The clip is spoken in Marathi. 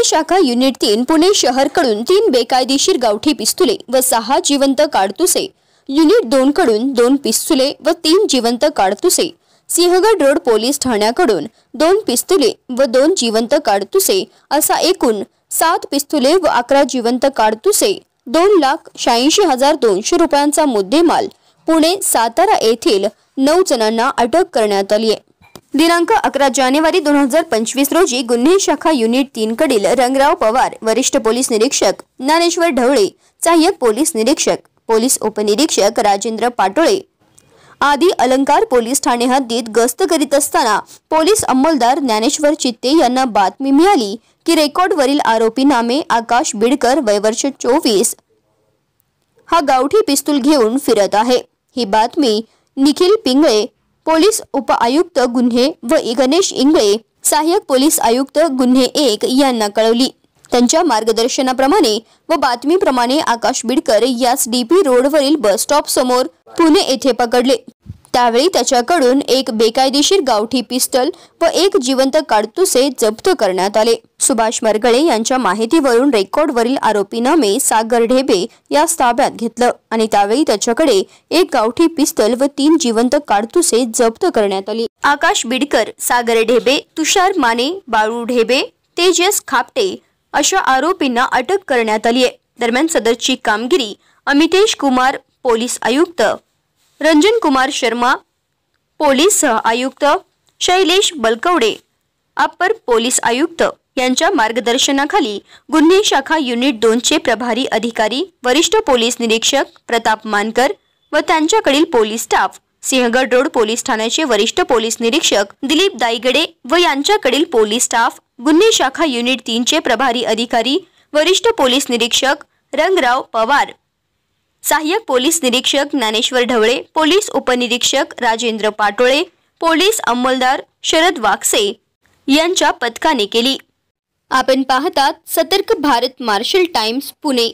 शाखा युनिट 3 पुणे शहरकडून 3 बेकायदेशीर गावठी पिस्तुले व 6 जिवंत काडतुसे, युनिट 2 कडून 2 पिस्तुले व 3 जिवंत काडतुसे, सिंहगड रोड पोलीस ठाण्याकडून 2 पिस्तुले व 2 जिवंत काडतुसे असा एकूण 7 पिस्तुले व 11 जिवंत काडतुसे 2,86,200 रुपयांचा मुद्देमाल पुणे सातारा येथील 9 जणांना अटक करण्यात आली आहे। दिनांक 11 जानेवारी 2025 रोजी गुन्हे शाखा युनिट 3 कडील रंगराव पवार, वरिष्ठ पोलीस निरीक्षक ज्ञानेश्वर ढवळे, सहाय्यक पोलीस निरीक्षक, पोलीस उपनिरीक्षक राजेंद्र पाटोळे आदी अलंकार पोलीस ठाणे हद्दीत गस्त करीत असताना पोलीस अंमलदार ज्ञानेश्वर चित्ते यांना बातमी मिळाली की रेकॉर्डवरील आरोपी नामे आकाश बिडकर वय वर्ष 24 हा गावठी पिस्तूल घेऊन फिरत आहे। ही बातमी निखिल पिंगळे, पोलीस उपआयुक्त गुन्हे व गणेश इंगळे, सहाय्यक पोलीस आयुक्त गुन्हे 1 यांना कळवली। त्यांच्या मार्गदर्शनाप्रमाणे व बातमीप्रमाणे आकाश बिडकर यास डीपी रोडवरील बस स्टॉप समोर पुणे येथे पकडले। त्यावेळी त्याच्याकडून एक बेकायदेशीर गावठी पिस्तल व 1 जिवंत काडतुसे जप्त करण्यात आले। सुभाष मरगळे यांच्या माहितीवरून रेकॉर्डवरील आरोपी नामे सागर ढेबे यास ताब्यात घेतलं आणि त्यावेळी त्याच्याकडे 1 गावठी पिस्तल व 3 जिवंत काडतुसे जप्त करण्यात आली। आकाश बिडकर, सागर ढेबे, तुषार माने, बाळू ढेबे, तेजस खापटे अशा आरोपींना अटक करण्यात आली आहे। दरम्यान सदरची कामगिरी अमितेश कुमार, पोलीस आयुक्त, रंजन कुमार शर्मा, पोलीस सह आयुक्त, शैलेश बलकवडे, अप्पर पोलीस आयुक्त यांच्या मार्गदर्शनाखाली गुन्हे शाखा युनिट 2 चे प्रभारी अधिकारी वरिष्ठ पोलीस निरीक्षक प्रताप मानकर व त्यांच्याकडील police staff, Sinhagad road police ठाण्याचे वरिष्ठ पोलीस निरीक्षक दिलीप दायगडे व यांच्याकडील पोलीस स्टाफ, गुन्हे शाखा युनिट 3 चे प्रभारी अधिकारी वरिष्ठ पोलीस निरीक्षक रंगराव पवार, सहाय्यक पोलीस निरीक्षक ज्ञानेश्वर ढवळे, पोलीस उपनिरीक्षक राजेंद्र पाटोळे, पोलीस अंमलदार शरद वाकसे यांच्या पथकाने केली। आपण पाहतात सतर्क भारत मार्शल टाइम्स पुणे।